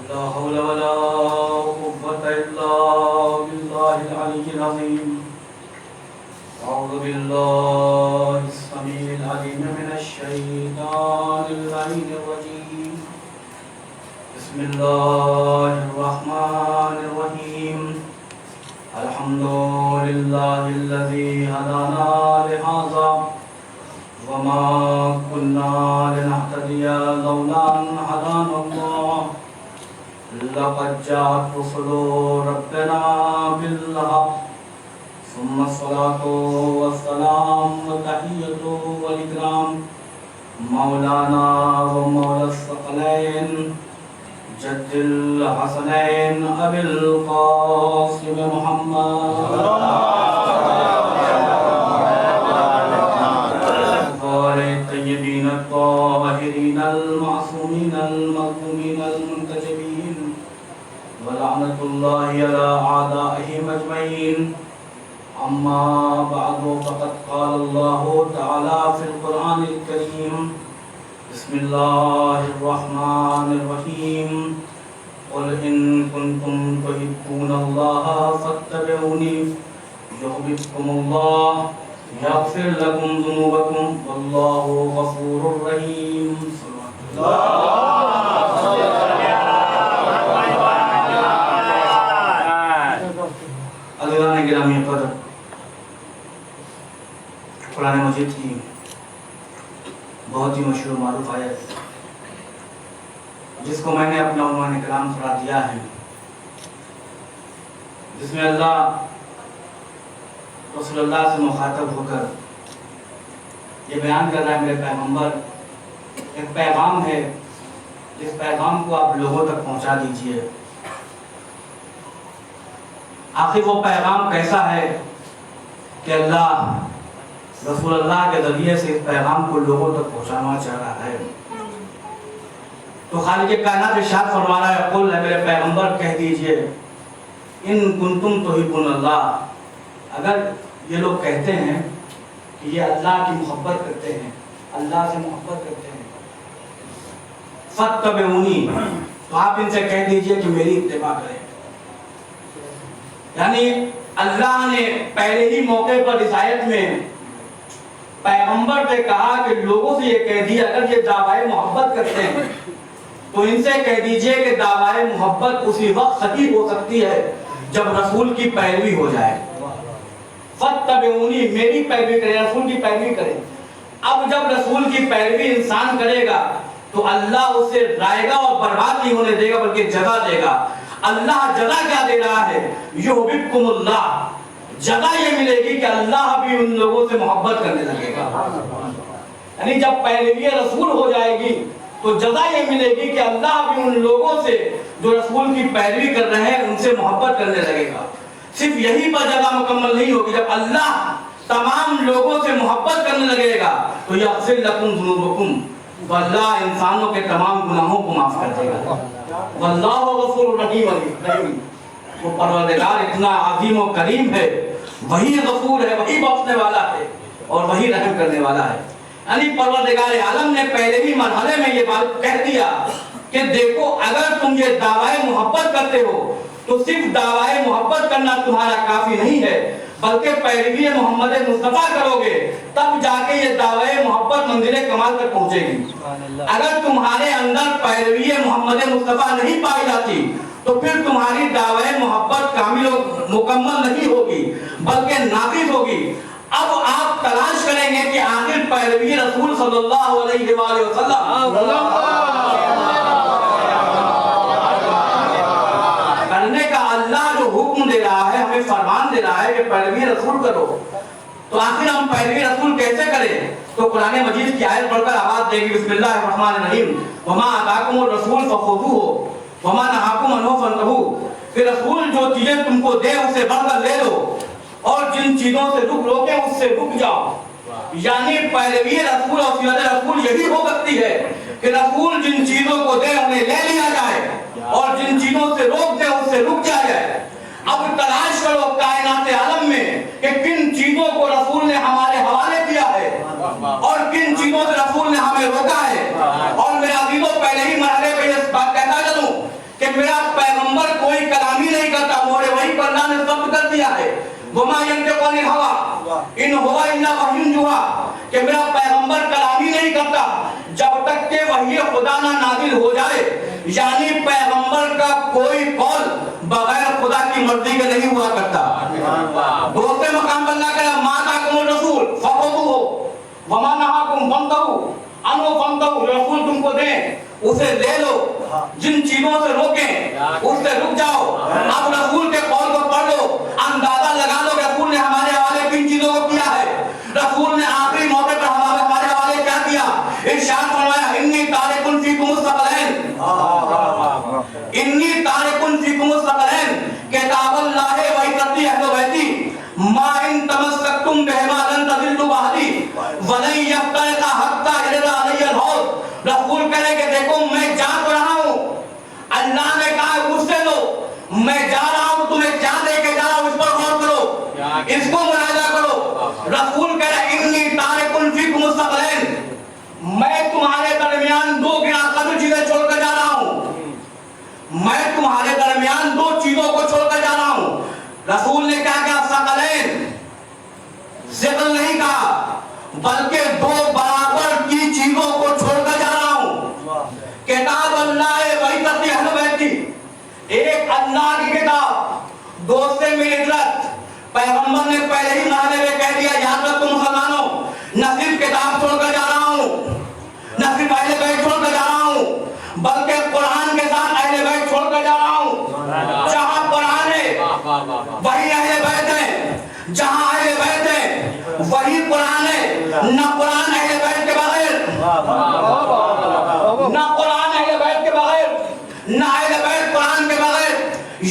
لا حول ولا قوة إلا بالله العلي العظيم. أعوذ بالله السميع العليم من الشيطان اللعين الرجيم. بسم الله الرحمن الرحيم. الحمد لله الذي هدانا لهذا وما كنا لنهتدي لولا أن هدانا الله. لقد جاءت رسل ربنا بالحق ثم الصلاة والسلام والتحية والإكرام مولانا ومولى الثقلين جد الحسنين أبي القاسم محمد الطيبين الطاهرين المعصومين المظلومين المنتجبين ولعنة الله على أعدائهم أجمعين. أما بعد فقد قال الله تعالى في القرآن الكريم. بسم الله الرحمن الرحيم. قل إن كنتم تحبون الله فاتبعوني يحببكم الله يغفر لكم ذنوبكم والله غفور رحيم. عزیزان گرامی قدر، قرآن مجید کی بہت ہی مشہور معروف آیت جس کو میں نے اپنا عنوان کلام قرار دیا ہے، جس میں اللہ رسول اللہ سے مخاطب ہو کر یہ بیان کر رہا ہے میرے پیغمبر ایک پیغام ہے، جس پیغام کو آپ لوگوں تک پہنچا دیجئے. آخر وہ پیغام کیسا ہے کہ اللہ رسول اللہ کے ذریعے سے اس پیغام کو لوگوں تک پہنچانا چاہ رہا ہے. تو خالق کائنات ارشاد فرما رہا ہے، قل ہے میرے پیغمبر کہہ دیجئے ان کنتم تحبون اللہ، اگر یہ لوگ کہتے ہیں کہ یہ اللہ کی محبت کرتے ہیں، اللہ سے محبت کرتے ہیں، فاتبعونی، تو آپ ان سے کہہ دیجئے کہ میری اتباع کریں. یعنی اللہ نے پہلے ہی موقع پر اس آیت میں پیغمبر سے کہا کہ لوگوں سے یہ کہہ دیا اگر یہ دعوائے محبت کرتے ہیں تو ان سے کہہ دیجئے کہ دعوائے محبت اسی وقت صحیح ہو سکتی ہے جب رسول کی پیروی ہو جائے. فاتبعونی، میری پیروی کریں، رسول کی پیروی کریں. اب جب رسول کی پیروی انسان کرے گا تو اللہ اسے رائے گا اور برباد نہیں ہونے دے گا بلکہ جزا دے گا. اللہ جزا کیا دے رہا ہے؟ یحببکم اللہ، جزا یہ ملے گی کہ اللہ بھی ان لوگوں سے محبت کرنے لگے گا. یعنی جب پیروی رسول ہو جائے گی تو جزا یہ ملے گی کہ اللہ بھی ان لوگوں سے جو رسول کی پیروی کر رہے ہیں ان سے محبت کرنے لگے گا. صرف یہی پر جزا مکمل نہیں ہوگی، جب اللہ تمام لوگوں سے محبت کرنے لگے گا تو یغفر لکم ذنوبکم، واللہ انسانوں کے تمام گناہوں کو معاف کر دے گا. واللہ غفور رحیم، وہ پروردگار اتنا عظیم و کریم ہے، وہی غفور ہے، وہی بخشنے والا ہے اور وہی رحم کرنے والا ہے. یعنی پروردگار عالم نے پہلے ہی مرحلے میں یہ بات کہہ دیا کہ دیکھو اگر تم یہ دعوائے محبت کرتے ہو تو صرف دعوائے محبت کرنا تمہارا کافی نہیں ہے بلکہ پیروی محمد مصطفیٰ کرو گے تب جا کے یہ دعوائے محبت منزل کمال تک پہنچے گی. اگر تمہارے اندر پیروی محمد مصطفیٰ نہیں پائی جاتی تو پھر تمہاری دعوائے محبت کامل و مکمل نہیں ہوگی بلکہ ناقص ہوگی. اب آپ تلاش کریں گے کہ آخر پیروی رسول صلی اللہ علیہ وآلہ وسلم کرنے کا اللہ جو حکم دے رہا ہے، ہمیں فرمان دے رہا ہے کہ پیروی رسول کرو، تو آخر ہم پیروی رسول کیسے کریں؟ تو قرآن مجید کی آیت پڑھ کر آواز دے گی، بسم اللہ الرحمن الرحیم، وما آتاکم الرسول فخذوہ وما نہاکم عنہ فانتہوا، کہ رسول جو چیزیں تم کو دے اسے بڑھ کر لے لو اور جن چیزوں سے روکے اس سے رک جاؤ. یعنی پیروی رسول اور سیرت رسول یہی ہو سکتی ہے کہ رسول جن چیزوں کو دے انہیں لے لیا جائے اور جن چیزوں سے روک دے اس سے رک جائے. اب تلاش کرو کائنات عالم میں کہ کن چیزوں کو رسول نے ہمارے حوالے کیا ہے اور کن چیزوں سے رسول نے ہمیں روکا ہے. اور میرے عزیزوں پہلے ہی مرحلے پہ میرا پیغمبر کوئی کلام ہی نہیں کرتا، مورے وہی پر اللہ نے ضبط کر دیا ہے، وما ينطق عن الهوى ان هو الا وحی یوحی، کہ میرا پیغمبر کلام ہی نہیں کرتا جب تک کہ وحی خدا نہ نازل ہو جائے، یعنی پیغمبر کا کوئی قول بغیر خدا کی مرضی کے نہیں ہوا کرتا۔ دوسرے مقام پر اللہ کہا ما آتاکم الرسول فخذوہ وما نہاکم فانتہوا عنہ، رسول تم کو دیں اسے لے لو، جن چیزوں سے روکیں اس سے رک جاؤ۔ اب رسول کے قول کو پڑھ لو، اندازہ لگا لو کہ رسول نے ہمارے حوالے کن چیزوں کو کیا ہے۔ رسول نے آخری موقع پر ہمارے حوالے کیا کیا؟ ارشاد فرمایا انی تارک فیکم الثقلین، انی تارک فیکم الثقلین کتاب اللہ و عترتی اہل بیتی ما ان تمسکتم بہما لن تضلوا بعدی ولن یفترق حتی یرد علی الحوض۔ رسول کہے کہ دیکھو میں جا تو رہا ہوں، اللہ نے کہا مجھ سے لو، میں جا رہا ہوں تمہیں کیا دے کے جا رہا ہوں اس پر غور کرو، اس کو مراجعہ کرو۔ رسول کہہ رہے انی تارک فیکم الثقلین، میں تمہارے درمیان دو گراں قدر چیزیں چھوڑ کر جا رہا ہوں، میں تمہارے درمیان دو چیزوں کو چھوڑ کر جا رہا ہوں۔ رسول نے کہا کہ ثقلین، ثقل نہیں کہا بلکہ دو برابر کی چیزوں کو چھوڑ کر جا رہا ہوں، کتاب اللہ و عترتی اہل بیتی، ایک اللہ کی کتاب، دوست میری عزت۔ پیغمبر نے پہلے ہی مرحلے میں کہہ دیا یاد رکھو مسلمانوں، نہ صرف کتاب چھوڑ کر جا رہا ہوں، نہ صرف اہل بیت چھوڑ کر جا رہا ہوں، بلکہ قرآن کے ساتھ اہل بیت چھوڑ کر جا رہا ہوں۔ جہاں قرآن ہے وہی اہل بیت ہے، جہاں اہل بیت ہے وہی قرآن ہے، نہ قرآن اہل بیت کے بغیر، نہ قرآن اہل بیت کے بغیر، نہ اہل بیت قرآن کے بغیر،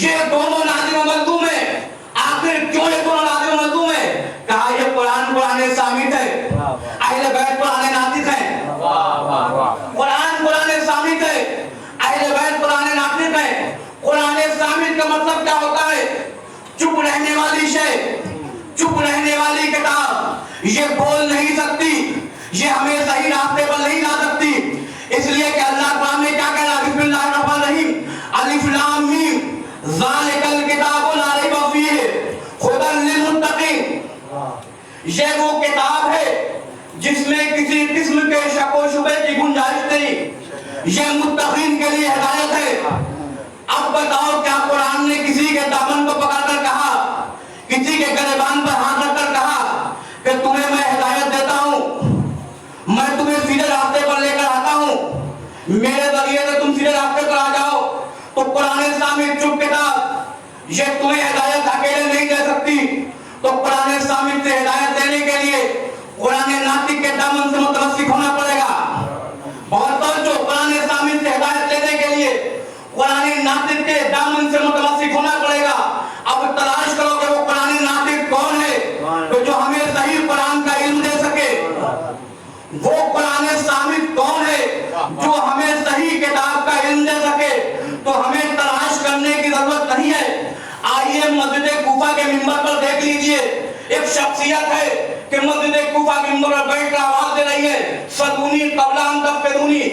یہ دونوں لازم و ملزوم ہیں۔ آخر کیوں یہ دونوں لازم و ملزوم ہیں؟ کہا یہ قرآن قرآن ثابت ہے، اہل بیت قرآن ناطق ہے، قرآن قرآن ثابت ہے، اہل بیت قرآن ناطق ہے۔ قرآن ثابت کا مطلب کیا ہوتا ہے؟ چپ رہنے والی شے، چپ رہنے والی کتاب، یہ بول نہیں سکتی، یہ ہمیں صحیح راستے پر نہیں لا سکتی، اس لیے کہ اللہ قرآن میں کیا کہہ رہا ہے؟ بسم اللہ الرحمن الرحیم الف لام میم ذالک الکتاب لا ریب فیہ ھدی للمتقین، یہ وہ کتاب ہے جس میں کسی قسم کے شک و شبہ کی گنجائش نہیں، یہ متقین کے لیے ہدایت ہے۔ اب بتاؤ کیا قرآن نے کسی کے دامن کو پکڑ کر کہا، کسی کے گریبان پر ہاتھ رکھ کر کہا کہ تمہیں میں ہدایت دیتا ہوں، میں تمہیں سیدھے راستے پر لے کر آتا ہوں، میرے ذریعے سے تم سیدھے راستے پر آ جاؤ؟ تو قرآن ثابت چپ کتاب یہ تمہیں ہدایت اکیلے نہیں دے سکتی، تو قرآن ثابت سے ہدایت دینے کے لیے قرآن ناطق کے دامن سے متمسک ہونا پڑے گا۔ بہت توجہ، قرآن ثابت سے ہدایت دینے کے لیے قرآن ناطق کے دامن سے متمسک ہونا پڑے گا۔ اب تلاش کرو کہ وہ قرآن ناطق کون ہے تو جو ہمیں صحیح قرآن کا علم دے سکے، وہ قرآن ثابت کون ہے جو ہمیں صحیح کتاب کا علم دے سکے، تو ہمیں تلاش کرنے کی ضرورت نہیں ہے۔ آئیے مسجد کوفہ کے منبر پر دیکھ لیجئے، ایک شخصیت ہے کہ مسجد کوفہ کے منبر پر بیٹھ کر آواز دے رہی ہے صلونی قبل ان تغفرونی،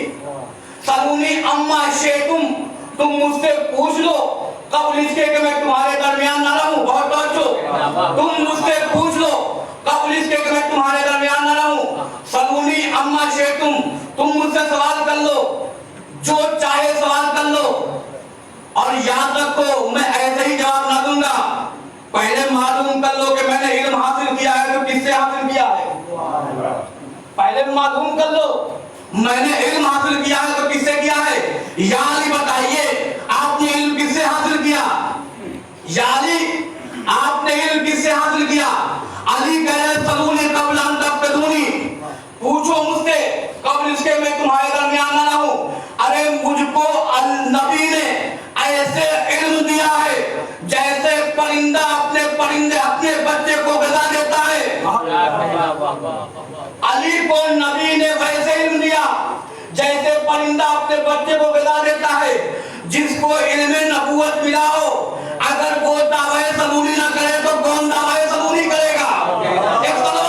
صلونی اما شئتم، تم مجھ سے پوچھ لو قبل اس کے کہ میں تمہارے درمیان نہ رہوں۔ بہت توجہ، تم مجھ سے پوچھ لو قبل اس کے کہ میں تمہارے درمیان نہ رہوں۔ صلونی اما شئتم، تم مجھ سے سوال کر لو، جو چاہے سوال کر لو، اور یاد رکھو میں ایسے ہی جواب نہ دوں گا، پہلے معلوم کر لو کہ میں نے علم حاصل کیا ہے تو کس سے حاصل کیا ہے، پہلے معلوم کر لو میں نے علم حاصل کیا ہے تو کس سے کیا ہے۔ یا علی بتائیے آپ نے علم کس سے حاصل کیا؟ یا علی آپ نے علم کس سے حاصل کیا؟ علی کہہ رہے صلونی قبل ان تغفرونی، پوچھو مجھ سے قبل اس کے میں تمہارے درمیان نہ رہوں۔ ارے مجھ کو نبی نے ایسے علم دیا ہے جیسے پرندہ اپنے بچے کو غذا دیتا ہے، علی کو نبی نے ویسے علم دیا جیسے پرندہ اپنے بچے کو غذا دیتا ہے۔ جس کو علم نبوت ملا ہو اگر وہ دعوی صلونی نہ کرے تو کون دعوی صلونی کرے گا؟ ایک صلوات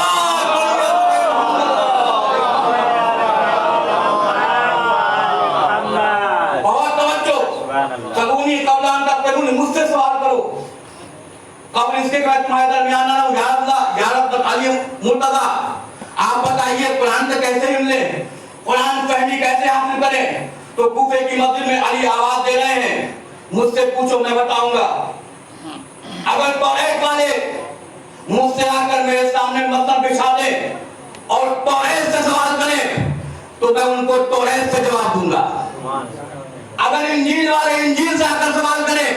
بہت توجہ، कि मैं तुम्हारे दरमियान आ रहा हूँ, या रब अली मुर्तजा, आप बताइए कुरान से कैसे हिमले, कुरान फहमी कैसे हासिल करें? तो कूफे की मस्जिद में अली आवाज दे रहे हैं, मुझसे पूछो मैं बताऊंगा। अगर तौरात वाले मुझसे आकर मेरे सामने मसलन बिछा दे और तौरात से सवाल करें तो मैं उनको तौरात से जवाब दूंगा। अगर इंजील वाले इंजील से आकर सवाल करें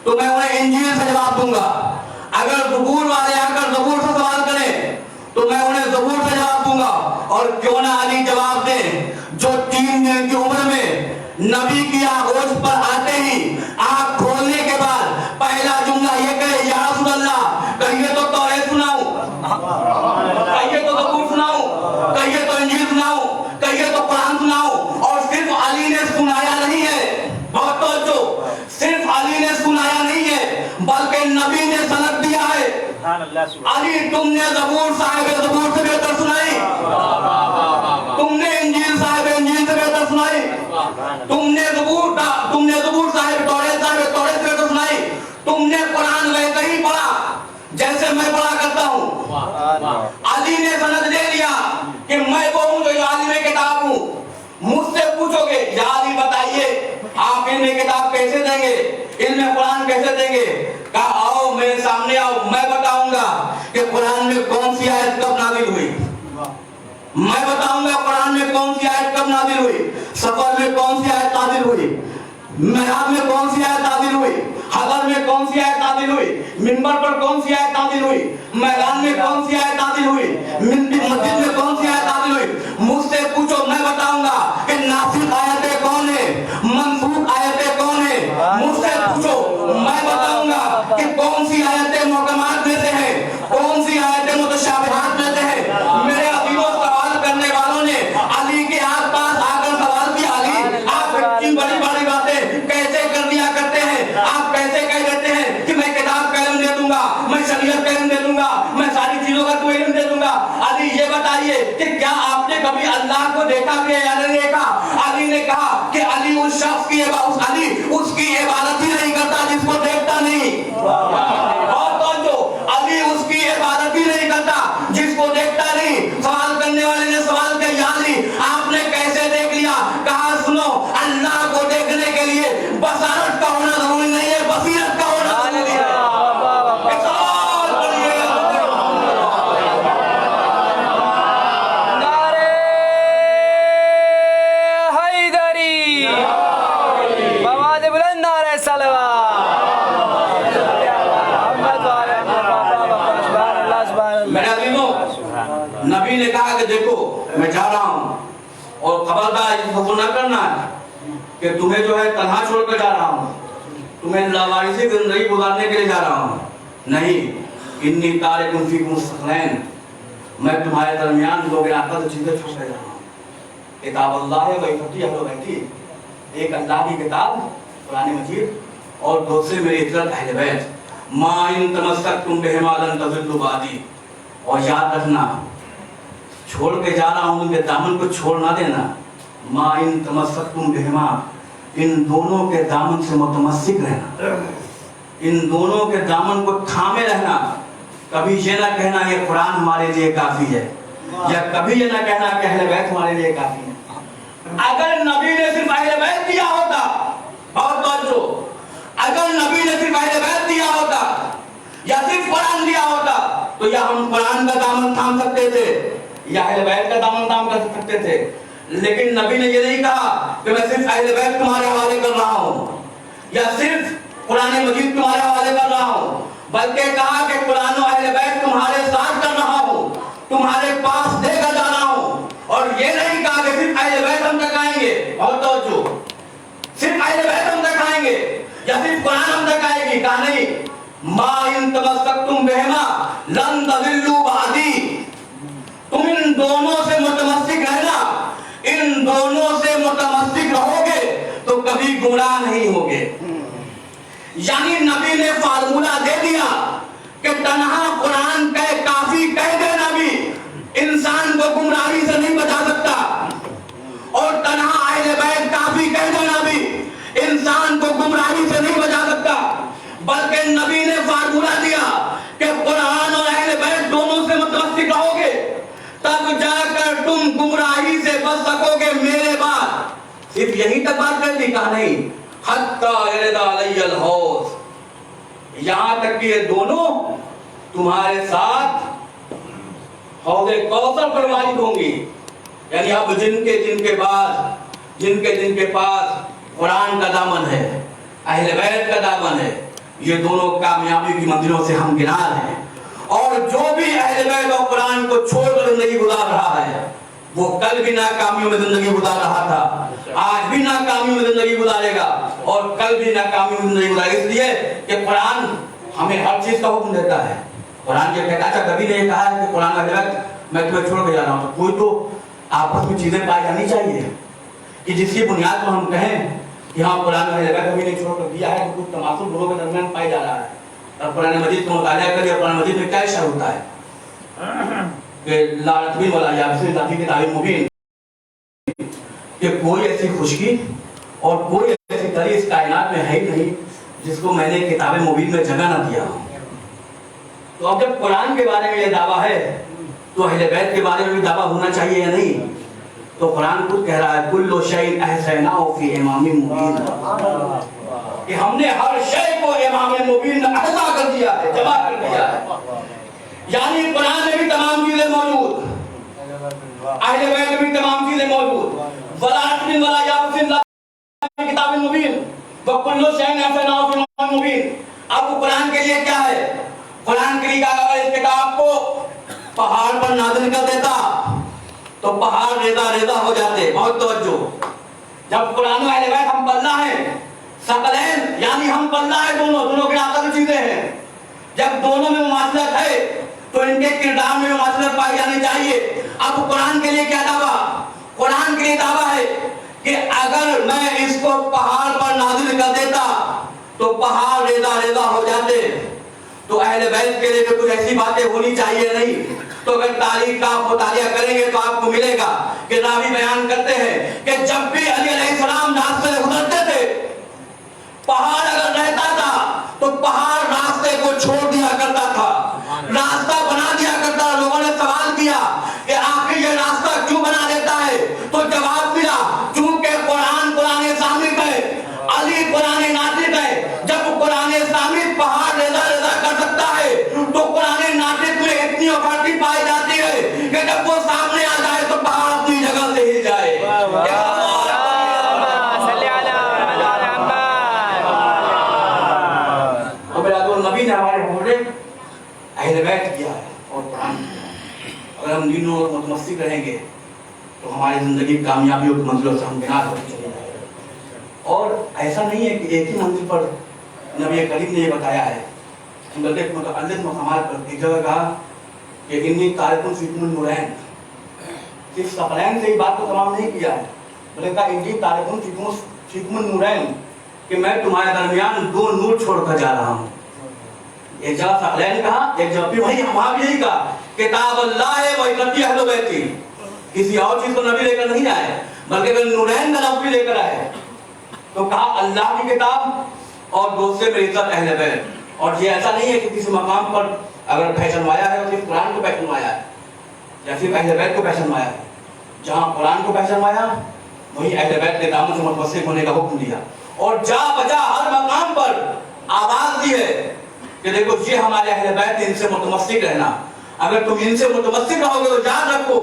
तो मैं उन्हें इंजील से जवाब दूंगा। अगर ज़बूर वाले आकर ज़बूर से सवाल करें तो मैं उन्हें ज़बूर से जवाब दूंगा। और क्यों ना अली जवाब दें जो 3 दिन की उम्र में नबी की आगोश पर आते ही आंख खोलने के बाद पहला जुमला ये कहे, या रसूल अल्लाह, कहिए तो तौरात सुनाऊं, कहिए तो ज़बूर सुनाऊं, कहिए तो इंजील सुनाऊं, कहिए तो कुरान सुनाऊं। और सिर्फ अली ने सुनाया नहीं है, बहुत तवज्जो, सिर्फ अली ने सुनाया नहीं है बल्कि नबी ने सनद दिया है। अली तुमने ज़बूर साहिब ज़बूर से बेहतर सुनाई, तुमने इंजील साहिब इंजील से बेहतर सुनाई, तुमने ज़बूर साहिब तौरात से बेहतर सुनाई, तुमने कुरान वैसे ही पढ़ा जैसे मैं पढ़ा करता हूँ। अली ने सनद दे दिया कि मैं वो हूँ जो आलिम किताब हूँ। मुझसे पूछोगे, या अली बताइए आप इल्म किताब कैसे देंगे, इल्म कुरान कैसे देंगे? कहा आओ मेरे सामने आओ, मैं बताऊंगा कि कुरान में कौन सी आयत कब नाज़िल हुई, मैं बताऊंगा कुरान में कौन सी आयत कब नाज़िल हुई, सफर में कौन सी आयत नाज़िल हुई, मेराज में कौन सी आयत नाज़िल हुई, हदर में कौन सी आयत नाज़िल हुई, मिंबर पर कौन सी आयत नाज़िल हुई, मैदान में कौन सी आयत नाज़िल हुई, मस्जिद में कौन सी आयत नाज़िल हुई। मुझसे पूछो मैं बताऊंगा कि नासिख आयतें कौन है, मंसूख आयतें कौन है। मुझसे पूछो मैं बताऊंगा कि कौन सी आयतें मुहकमात में से है, कौन सी आयतें मुतशाबिहात में से है। मेरे अजीजों, सवाल करने वालों ने अली के आस-पास आकर सवाल किया, अली आप इतनी बड़ी-बड़ी बातें कैसे कर दिया करते हैं, आप कैसे कह देते हैं कि मैं किताब का इल्म दे दूंगा, मैं शरीयत का इल्म दे दूंगा, मैं सारी चीजों का कोई इल्म दे दूंगा। अली ये बताइए कि क्या आपने कभी अल्लाह को देखा कि या नहीं देखा? अली ने कहा कि अली उस शख्स की अली उसकी इबादत ही नहीं करता जिसको देखता नहीं। और तो जो अली उसकी इबादत ही नहीं करता जिसको देखता नहीं। सवाल करने वाले ने सवाल किया, या अली आपने कैसे देख लिया? कहा सुनो, अल्लाह को देखने के लिए बसारत का होना जरूरी नहीं है, बसीरत का होना जरूरी है। नबी ने कहा कि देखो मैं जा रहा हूँ और खबरदार इसको न करना कि तुम्हें जो है तन्हा छोड़कर जा रहा हूँ, तुम्हें लावारिसी जिंदगी गुजारने के लिए जा रहा हूँ। नहीं, इन्नी तारिकुन फीकुम मुस्तक़लैन, मैं तुम्हारे दरमियान दो गिराता तो चीजें छोड़ जा रहा हूँ। किताब अल्लाह है वही फती अहले बैती, एक अल्लाह की किताब कुरान मजीद और दूसरे मेरी इज्जत अहले बैत। मा इन तमस्सकतुम बिहिमा लन तज़िल्लु बादी। और याद रखना, छोड़ के जा रहा हूँ, उनके दामन को छोड़ ना देना। मा इन तमस्सकतुम बिहिमा, इन दोनों के दामन से मुतमस्सिक रहना, इन दोनों के दामन को थामे रहना। कभी ये ना कहना ये कुरान हमारे लिए काफी है, या कभी ये ना कहना कि अहले बैत हमारे लिए काफी है। अगर नबी ने सिर्फ अहले बैत दिया होता, और तो अगर नबी ने सिर्फ अहले बैत दिया होता या सिर्फ कुरान दिया होता तो या हम कुरान का दामन थाम सकते थे या अहले बैत का दामन थाम कर सकते थे। लेकिन नबी ने ये नहीं कहा कि मैं सिर्फ अहले बैत तुम्हारे हवाले कर रहा हूँ या सिर्फ कुरान मजीद तुम्हारे हवाले कर रहा हूँ, बल्कि कहा कि कुरान और अहले बैत तुम्हारे साथ कर रहा हूँ, तुम्हारे पास देकर जा रहा हूँ। और ये नहीं कहा कि सिर्फ अहले बैत हम तक आएंगे, और तो सिर्फ अहले बैत हम तक आएंगे या सिर्फ कुरान हम तक आएगी। कहा नहीं, मा इन तमस्सकतुम बिहिमा लन तज़िल्लु बादी, तुम इन दोनों से मुतमस्सिक रहना, इन दोनों से मुतमस्सिक रहोगे तो कभी गुमराह नहीं होगे। यानी नबी ने फार्मूला दे दिया कि तन्हा कुरान कह काफी कह देना भी इंसान को गुमराही से नहीं बचा सकता, और तन्हा अहले बैत काफी कह देना भी इंसान को गुमराही से नहीं बचा सकता। बल्कि नबी ने फार्मूला दिया तब जाकर तुम गुमराही से बच सकोगे मेरे बाद। सिर्फ यही तक बात कर दी, कहा नहीं हत्ता यरदा अलैयल हौज, यहां तक कि ये दोनों तुम्हारे साथ हौज़े कौसर पर वारिद होंगी। यानी अब जिनके पास कुरान का दामन है, अहले बैत का दामन है, ये दोनों कामयाबी की मंजिलों से हमकिनार हैं। और जो भी अहले बैत और कुरान को छोड़कर जिंदगी गुजार रहा है, वो कल भी नाकामियों में जिंदगी गुजार रहा था, आज भी नाकामियों में जिंदगी गुजारेगा और कल भी नाकामियों में जिंदगी गुजारेगा। इसलिए कि कुरान हमें हर चीज का हुक्म देता है। कुरान ये कहता है, कभी नहीं कहा है कि कुरान अहले बैत मैं तुम्हें छोड़ के जा रहा हूं। तो कोई तो आपस में चीजें पाई जानी चाहिए कि जिसकी बुनियाद पर हम कहें कि हाँ कुरान अहले बैत कभी नहीं छोड़ कर दिया है, तो कुछ तमाशुल लोगों के दरमियान पाई जा रहा है। और कुरान मजीद को मुतालिया करिए, कुरान मजीद में क्या इशारा होता है कि लानतबी वाला या फिर किताब मुबीन, कि कोई ऐसी खुशकी और कोई ऐसी तरी इस कायनात में है ही नहीं जिसको मैंने किताब मुबीन में जगह ना दिया हो। तो अब जब कुरान के बारे में ये दावा है, तो अहले बैत के बारे में भी दावा होना चाहिए या नहीं? तो कुरान खुद कह रहा है कुल्लु शैइन अहसैनाहु फी इमामिन मुबीन, कि हमने हर शय को इमाम मुबीन में अहसा कर दिया है, जमा कर दिया है। यानी कुरान में भी तमाम चीजें मौजूद, अहले बैत में भी तमाम चीजें मौजूद। वलाकिन वला याफिन किताब मुबीन व कुल्लु शैइन अहसैनाहु फी इमामिन मुबीन। अब कुरान के लिए क्या है? कुरान के लिए अगर इस किताब को पहाड़ पर नाज़िल कर देता तो पहाड़ रेदा रेदा हो जाते। बहुत तवज्जो, जब कुरान अहले बैत हम पल्ला है, सकलैन यानी हम पल्ला है, दोनों की आपस चीजें हैं। जब दोनों में मुमासलत है तो इनके किरदार में मुमासलत पाई जानी चाहिए। अब कुरान के लिए क्या दावा? कुरान के लिए दावा है कि अगर मैं इसको पहाड़ पर नाज़िल कर देता तो पहाड़ रेदा रेदा हो जाते। तो अहले बैत के लिए तो कुछ ऐसी बातें होनी चाहिए नहीं। तो अगर तारीख का आप मुतालिया करेंगे तो आपको मिलेगा कि रावी बयान करते हैं कि जब भी अली अलैहिस्सलाम रास्ते से गुजरते थे, पहाड़ अगर रहता था तो पहाड़ रास्ते को छोड़ दिया करता था, रास्ता बना दिया करता। लोगों ने सवाल किया कि आखिर ये रास्ता क्यों बना देता है? तो जवाब मिला, चूंकि कुरान सामित है, अली कुरान नातिक है। जब कुरान सामित पहाड़ रेदा रेदा कर सकता है तो कुरान नातिक में इतनी औकात पाई जाती है कि जब वो सामने आ जाए तो पहाड़ अपनी जगह से हिल जाए। नबी ने हमारे हमले अहले बैत किया है और कुरान, अगर हम दीनों और मुतमस्सिक रहेंगे तो हमारी जिंदगी कामयाबियों की मंजिलों से हम किनार होते चले जाएंगे। और ऐसा नहीं है कि एक ही मंजिल पर नबी करीम ने ये बताया है, बल्कि मुतअल्लिक़ मक़ामात पर एक जगह कहा कि इन्नी तारिकुन फ़ीकुमुन नूरैन, सिर्फ सकलैन से ही बात को तमाम नहीं किया है, बल्कि कहा इन्नी तारिकुन फ़ीकुमुन नूरैन, कि मैं तुम्हारे दरमियान दो नूर छोड़कर जा रहा हूँ। एक जगह सकलैन कहा, एक जगह भी वही वहां भी यही कहा किताब अल्लाह है व इतरती अहले बैती। किसी और चीज को नबी लेकर नहीं आए, बल्कि वे नूरैन का लफ्ज़ भी लेकर आए। तो कहा अल्लाह की किताब और दूसरे में इज्जत अहले बैत। और ये ऐसा नहीं है कि किसी मकाम पर अगर पहचानवाया है तो सिर्फ कुरान को पहचानवाया है या फिर अहले बैत को पहचानवाया है। जहाँ कुरान को पहचानवाया वही अहले बैत के दामन से मुतमस्सिक होने का हुक्म दिया और जा बजा हर मकाम पर आवाज दी है कि देखो ये हमारे अहले बैत, इनसे मुतमस्सिक रहना। अगर तुम इनसे मुतमस्सिक रहोगे तो याद रखो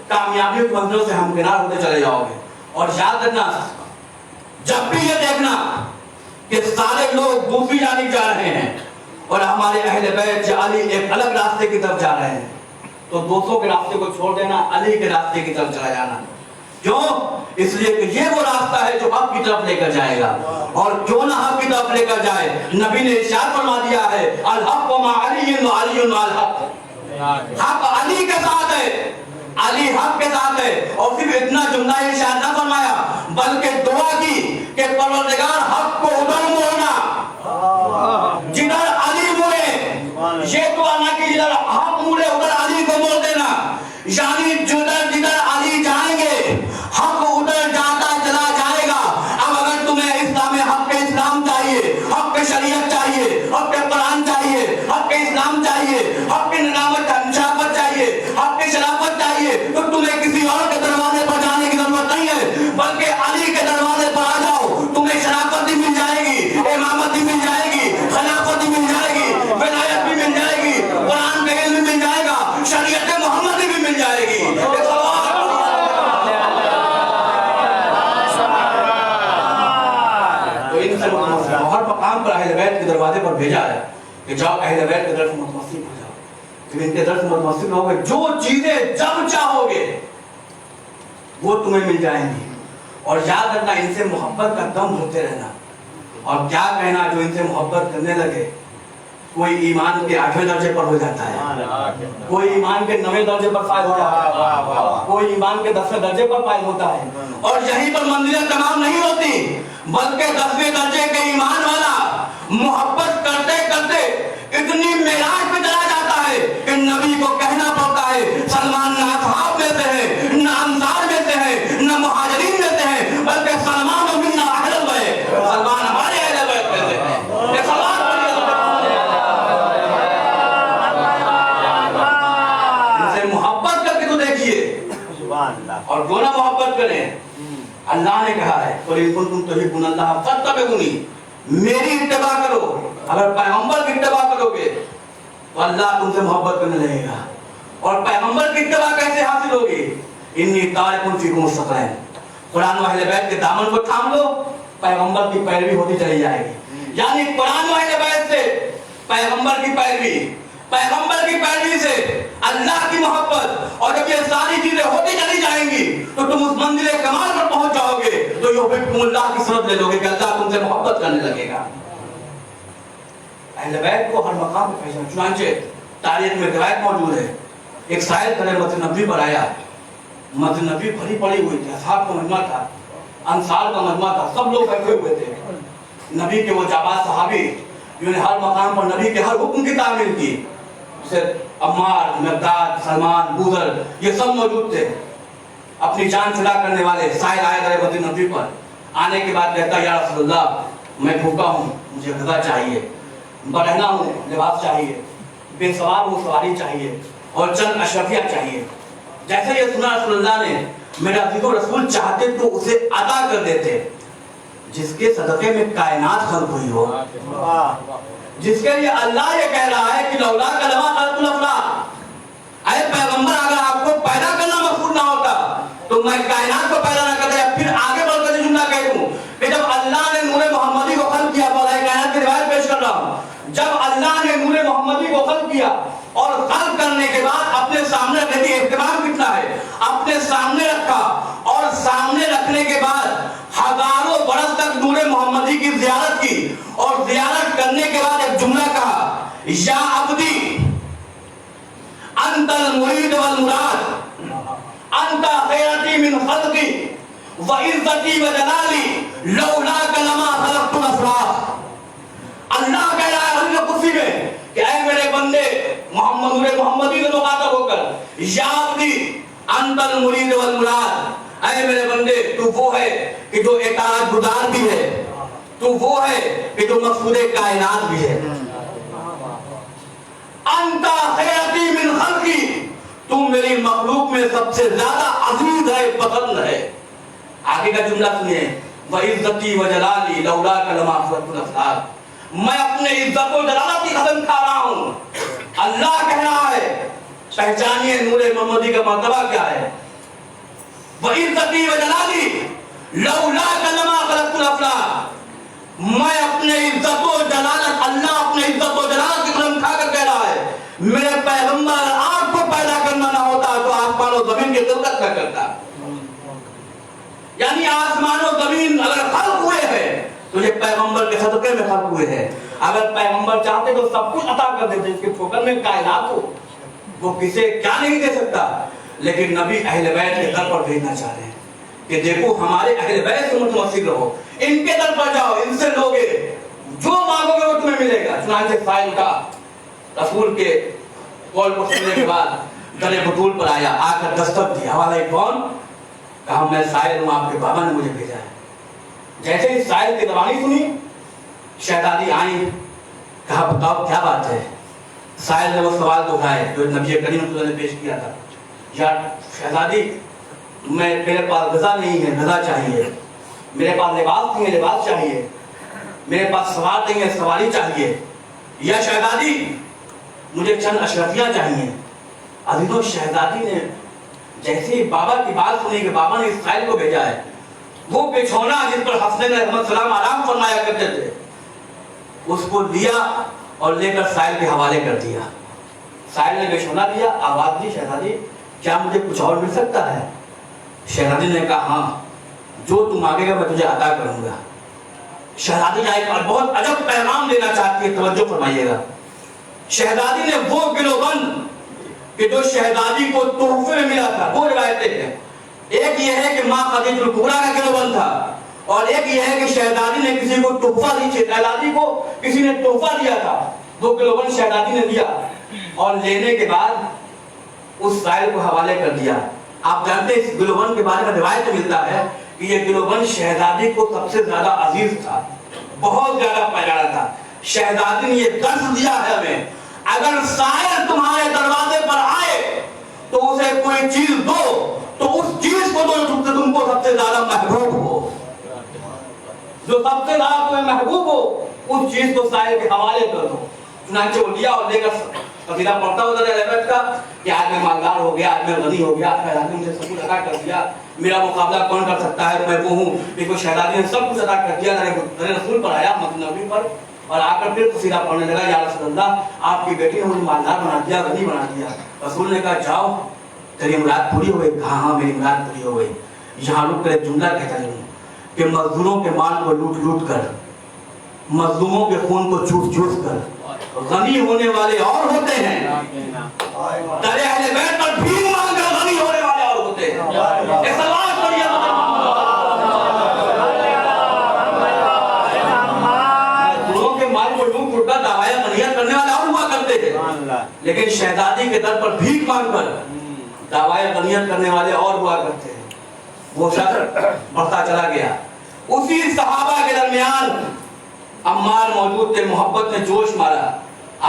कामयाबियों की मंजिलों से हमकिनार होते चले जाओगे। और याद रखना, जब भी ये देखना कि सारे लोग दूसरी जानिब जा रहे हैं और हमारे अहले बैत अली एक अलग रास्ते की तरफ जा रहे हैं, तो दोस्तों के रास्ते को छोड़ देना, अली के रास्ते की तरफ चला जाना। क्यों? इसलिए कि ये वो रास्ता है जो हक की तरफ लेकर जाएगा। और क्यों ना हक की तरफ लेकर जाए, नबी ने इरशाद फरमा दिया है अल हक व मा अली व अली माल हक। हक अली के साथ है, अली हक के साथ है। और सिर्फ इतना जुमला इरशाद ना फरमाया, बल्कि दुआ की कि परवरदिगार हक को उधर मोड़ना जिधर अली मुड़े। ये दुआ ना कि जिधर हक मुड़े उधर अली को मोड़ देना, यानी जिधर जिधर अली जाएंगे हक उधर जाता चला जाएगा। अब अगर तुम्हें इस्लाम में हक के इस्लाम चाहिए, हक के शरीयत चाहिए, हक के कुरान चाहिए, हक के इस्लाम चाहिए, हक की निजामत शराफत चाहिए, हक की शराफत चाहिए, भेजा है कि जाओ अहले बैत के दर से मुतमस्सिक हो जाओ। जब इनके दर से मुतमस्सिक होगे, जो चीजें जब चाहोगे वो तुम्हें मिल जाएंगी। और याद रखना, इनसे मोहब्बत का दम भरते रहना। और क्या कहना, जो इनसे मोहब्बत करने लगे, कोई ईमान के 8वें दर्जे पर हो जाता है, कोई ईमान के 9वें दर्जे पर फायद हो जाता है, कोई ईमान के 10वें दर्जे पर फायद होता है। और यहीं पर मंजिलें तमाम नहीं होती, बल्कि 10वें दर्जे के ईमान वाला मोहब्बत करते करते इतनी मेराज पे चला जाता है कि नबी को कहना पड़ता है, सलमान ना असहाब में से है, ना अंसार में से है, ना मुहाजिरीन में से है, बल्कि सलमान मिन्ना अहल बैत, सलमान हमारे अहल बैत में से है। ये सलमान इनसे मोहब्बत करके तो देखिए, और जो ना मोहब्बत करें, अल्लाह ने कहा है तुम तुहिब्बुनल्लाह फत्तबिउनी, मेरी इत्तिबा करो। अगर पैगंबर की इत्तिबा करोगे तो अल्लाह तुमसे मोहब्बत करने लगेगा। और पैगंबर की इत्तिबा कैसे हासिल होगी? इन्नी तारिकुन फीकुम सक़लैन, कुरान व अहले बैत के दामन को थाम लो, पैगंबर की पैरवी होती चली जाएगी। यानी कुरान व अहले बैत से पैगंबर की पैरवी, पैगंबर की पैरवी से अल्लाह की मोहब्बत, और जब ये सारी चीजें होती चली जाएंगी तो तुम उस मंजिले कमाल पर पहुंच जाओगे, तो युहिब्बुकुमुल्लाह की सूरत ले लोगे कि अल्लाह तुमसे मोहब्बत करने लगेगा। अहले बैत को हर मकाम पे पहचान, चुनांचे तारीख में रिवायत मौजूद है, एक शायर खड़े मस्जिद नबी पर आया, मस्जिद नबी भरी पड़ी हुई थी, असहाब का मजमा था, अंसार का मजमा था, सब लोग बैठे हुए थे। नबी के वो जाबाज सहाबी जिन्होंने हर मकाम पर नबी के हर हुक्म की तामील की, अम्मार, मिक़दाद, सलमान, बूज़र, ये सब मौजूद थे। अपनी जान छुड़ा करने वाले साहिल आए गए मस्जिद नबी पर। आने के बाद कहता, या रसूलल्लाह मैं भूखा हूँ, मुझे गज़ा चाहिए, बरहना हूँ, लिबास चाहिए, बेसवार हूँ, सवारी चाहिए, और चंद अशरफिया चाहिए। जैसे ये सुना रसूलुल्लाह ने, मेरा अज़ीज़ो रसूल चाहते तो उसे अदा कर देते, जिसके सदक़े में कायनात खल्क़ हुई हो, जिसके लिए अल्लाह ये कह रहा है कि लौला कलमा खल्क़ुल अफ़लाक, ऐ पैगंबर अगर आपको पैदा करना मक़सूद ना होता तो मैं कायनात को पैदा ना करता। फिर आगे बढ़कर जुमला कह दूं कि जब अल्लाह ने नूरे मोहम्मदी को खल्क़ किया, कायनात की रिवायत पेश कर रहा हूं, जब अल्लाह ने नूरे मोहम्मदी को खल्क़ किया और खल्क़ करने के बाद अपने सामने रखने एहतिमाम कितना है, अपने सामने रखा, और सामने रखने के बाद हजारों बरस तक नूरे मोहम्मदी की ज़ियारत की, और ज़ियारत करने के बाद एक जुमला कहा, या अब्दी अंतल मुरीद वल मुराद, अंता खैरती मिन खल्क़ी व इज़्ज़ती व जलाली लौला कलमा खलक़तुल अफ़लाक। अल्लाह कह रहा है हज़रत कुर्सी में कि ऐ मेरे बंदे मोहम्मद, नूरे मोहम्मदी से मुखातब होकर, या अब्दी अंतल मुरीद वल मुराद, ऐ मेरे बंदे तू वो है कि जो इताअत गुज़ार भी है, तू वो है कि जो मक़सूदे कायनात भी है। अंता खैरती मिन खल्क़ी, तुम मेरी मखलूक में सबसे ज्यादा अजीज है, पसंद है। आगे का जुमला सुनिए, व इज़्ज़ती व जलाली लौला कलमा खलक़तुल अफ़लाक, मैं अपने इज्जत और जलालत की कसम खा रहा हूँ। अल्लाह कह रहा है, पहचानिए नूरे मोहम्मदी का मर्तबा क्या है। व इज़्ज़ती व जलाली लौला कलमा खलक़तुल अफ़लाक, मैं अपने इज्जत और जलालत, अल्लाह अपने इज्जत और जलालत की कसम खाकर कह रहा है, मेरे पैगंबर आपको पैदा करना ना होता तो आसमान और जमीन की खिलकत न करता। यानी आसमान और जमीन अगर खल्क़ हुए हैं तो ये पैगंबर के सदक़े में खल्क़ हुए हैं। अगर पैगंबर चाहते तो सब कुछ अता कर देते, इसके ठोकर में कायनात हो, वो किसे क्या नहीं दे सकता। लेकिन नबी अहले बैत के दर पर भेजना चाह रहे हैं कि देखो हमारे अहले बैत से मुतमस्सिक रहो, इनके दर पर जाओ, इनसे लोगे, जो मांगोगे वो तुम्हें मिलेगा। चुनांचे साहिल का रसूल के कॉल को सुनने के बाद दरे बतूल पर आया, आकर दस्तक दी, हवाला कौन? कहा मैं साहिल हूं, आपके बाबा ने मुझे भेजा है। जैसे ही साहिल की दवानी सुनी, शहजादी आई, कहा बताओ क्या बात है। साहिल ने वो सवाल दोहराए जो नबी करीम ने पेश किया था, यार शहजादी मेरे पास गज़ा नहीं है, गज़ा चाहिए, मेरे पास लिबास नहीं है, लिबास चाहिए, मेरे पास सवार नहीं है, सवारी चाहिए, या शहजादी मुझे चंद अशरफियाँ चाहिए। अजीजों, शहजादी ने जैसे ही बाबा की बात सुनी कि बाबा ने साहिल को भेजा है, वो बिछौना जिस पर हसनैन अलैहिस्सलाम आराम फरमाया करते थे, اس کو لیا اور لے کر سائل کے حوالے کر دیا. سائل نے بے شونا دیا, آواز دی, شہزادی کیا مجھے کچھ اور مل سکتا ہے؟ شہزادی نے کہا ہاں, جو تم مانگے گا میں تجھے عطا کروں گا. شہزادی نے ایک بہت عجب پیغام دینا چاہتی ہے, توجہ فرمائیے گا. شہزادی نے وہ گلوبند کہ جو شہزادی کو تحفے میں ملا تھا, دو روایتیں ہیں. ایک یہ ہے کہ ماں خدیجہ الکبریٰ کا گلوبند تھا, اور ایک یہ ہے کہ شہزادی نے کسی کو تحفہ دی, شہزادی کو کسی نے تحفہ دیا تھا, وہ گلوبند شہزادی نے دیا اور لینے کے بعد اس سائل کو حوالے کر دیا. آپ جانتے ہیں اس گلوبند کے بارے میں روایت ملتا ہے کہ یہ گلوبند شہزادی کو سب سے زیادہ عزیز تھا, بہت زیادہ پیارا تھا. شہزادی نے یہ درس دیا ہے ہمیں, اگر سائل تمہارے دروازے پر آئے تو اسے کوئی چیز دو, تو اس چیز کو دو جو تم کو سب سے زیادہ محبوب ہو, جو سب سے زیادہ تمہیں محبوب ہو, اس چیز کو سائل کے حوالے کر دو. چنانچہ وہ لیا اور لے کر قصیدہ پڑھتا ہوتا ہے کا کہ آج میں مالدار ہو گیا, آج میں غنی ہو گیا, شہزادی نے مجھے سب کچھ عطا کر دیا, میرا مقابلہ کون کر سکتا ہے, میں وہ ہوں. دیکھو شہزادی نے سب کچھ عطا کر دیا. رسول پر آیا, نبی پر, اور آ کر پھر قصیدہ پڑھنے لگا, یا رسول اللہ آپ کی بیٹی نے مجھے مالدار بنا دیا, غنی بنا دیا. رسول نے کہا جاؤ تیری مراد پوری ہو گئی. کہا ہاں میری مراد پوری ہو گئی. یہاں رک کر ایک جملہ کہتا ہوں کہ مزدوروں کے مال کو لوٹ لوٹ کر, مظلوموں کے خون کو چوس چوس کر غنی ہونے والے اور ہوتے ہیں, تیرے اہل بیت پر بھیک مانگ کر غنی ہونے والے اور ہوتے ہیں. ایک سوال پڑھیے, مزدوروں کے مال کو لوٹ لوٹ کر دعویٰ غنیت کرنے والے اور ہوا کرتے ہیں, لیکن شہزادی کے در پر بھیک مانگ کر دعویٰ غنیت کرنے والے اور ہوا کرتے ہیں. وہ شخص بڑھتا چلا گیا. اسی صحابہ کے درمیان عمار موجود تھے, محبت نے جوش مارا,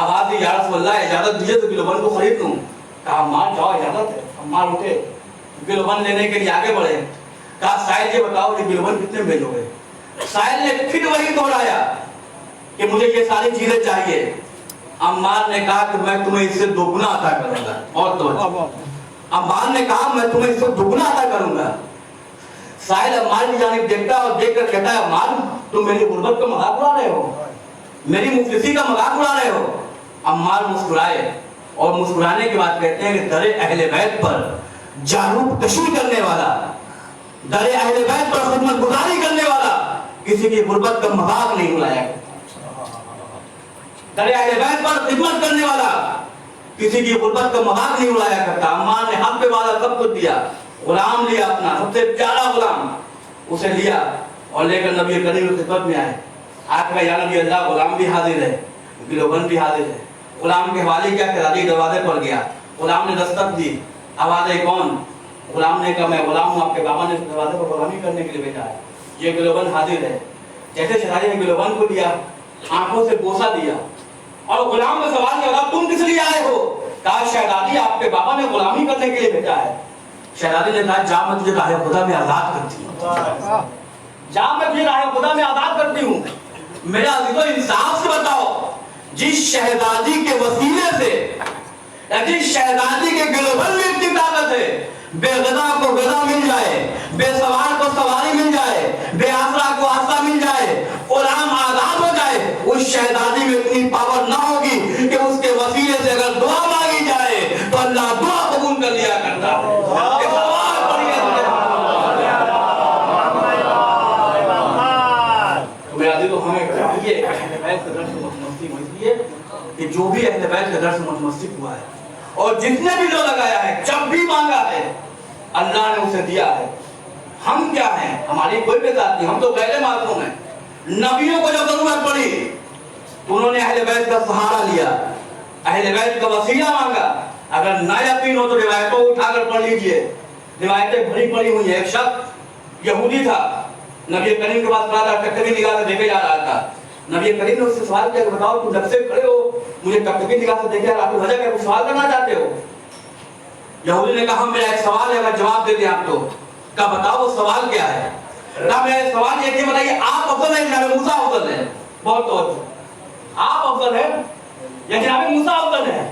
آواز دی یا رسول اللہ اجازت دیجئے تو گلوبند کو خرید لوں. کہا عمار جاؤ اجازت ہے. عمار اٹھے, گلوبند لینے کے لیے آگے بڑھے. کہا سائل یہ بتاؤ کہ گلوبند کتنے میں بھیجو گے؟ سائل نے پھر وہی دہرایا کہ مجھے یہ ساری چیزیں چاہیے. عمار نے کہا کہ میں تمہیں اس سے دوگنا عطا کروں گا. اور توجہ, عمار نے کہا میں تمہیں اس سے دوگنا عطا کروں گا. سائل عمار کی جانب دیکھتا اور دیکھ کر کہتا ہے عمار تم میری غربت کا مذاق اڑا رہے ہو, میری مفلسی کا مذاق اڑا رہے ہو. عمار مسکرائے اور مسکرانے کے بعد کہتے ہیں کہ در اہل بیت پر جاروب کشی کرنے والا, در اہل بیت پر خدمت گزاری کرنے والا کسی کی غربت کا مذاق نہیں اڑایا کرتا. در اہل بیت پر خدمت کرنے والا کسی کی غربت کا مذاق نہیں اڑایا کرتا. عمار نے حق پہ والا سب کچھ دیا, غلام لیا, اپنا سب سے پیارا غلام اسے لیا اور لے کر نبی کریم کی خدمت میں آئے. آپ کا یا نبی اللہ غلام بھی حاضر ہے, گلوبند بھی حاضر ہے. غلام کے حوالے کیا شہزادی دروازے پر گیا, غلام نے دستک دی, آواز ہے کون؟ غلام نے کہا میں غلام ہوں, آپ کے بابا نے دروازے پر غلامی کرنے کے لیے بھیجا ہے. یہ گلوبند حاضر ہے. جیسے شہزادی نے گلوبند کو لیا, آنکھوں سے بوسہ دیا اور غلام نے سوال کیا تم کس لیے آئے ہو؟ کہا شہزادی آپ کے بابا نے غلامی کرنے کے لیے بھیجا ہے. شہزادی نے کہا جا میں تجھے راہ خدا میں آزاد کرتی ہوں, جا میں تجھے راہ خدا میں آزاد کرتی ہوں. میرا عزیزو انصاف سے بتاؤ, جس شہزادی کے وسیلے سے, جس شہزادی کے گلوبند میں اتنی طاقت ہے, بے غذا کو غذا مل جائے, بے سوار کو سواری مل جائے, بے آسرا کو آسرا مل جائے, غلام آزاد ہو جائے, اس شہزادی میں اتنی پاور نہ ہوگی کہ اس کے وسیلے سے اگر دعا مانگی جائے تو اللہ دعا قبول کر لیا کرتا ہے. کہ جو بھی اہل بیت کے درس متمسک ہوا ہے اور جتنے بھی لوگ لگایا ہے, جب بھی مانگا ہے اللہ نے اسے دیا ہے. ہم کیا ہیں, ہماری کوئی بے ذات نہیں, ہم تو غیر معصوم ہیں. نبیوں کو جب ضرورت پڑی تو انہوں نے اہل بیت کا سہارا لیا, اہل بیت کا وسیلہ مانگا. اگر نہ یقین ہو تو روایتوں اٹھا کر پڑھ لیجئے, روایتیں بھری پڑی ہوئی ہیں. ایک شخص یہودی تھا, نبی کریم کے پاس کھڑا تھا, ٹکٹکی نگاہ سے دیکھے جا رہا تھا. نبی کریم نے اس سے سوال کیا کہ بتاؤ تم جب سے کھڑے ہو مجھے ٹکٹکی نگاہ سے دیکھے جا رہا, وجہ کیا, کچھ سوال کرنا چاہتے ہو؟ یہودی نے کہا میرا ایک سوال ہے, اگر جواب دے دیں آپ تو. کہا بتاؤ وہ سوال کیا ہے؟ کہا میرا سوال یہ کہ بتائیے آپ افضل ہیں جناب موسیٰ افضل ہیں؟ بہت توجہ, آپ افضل ہیں یا جناب موسیٰ افضل ہیں؟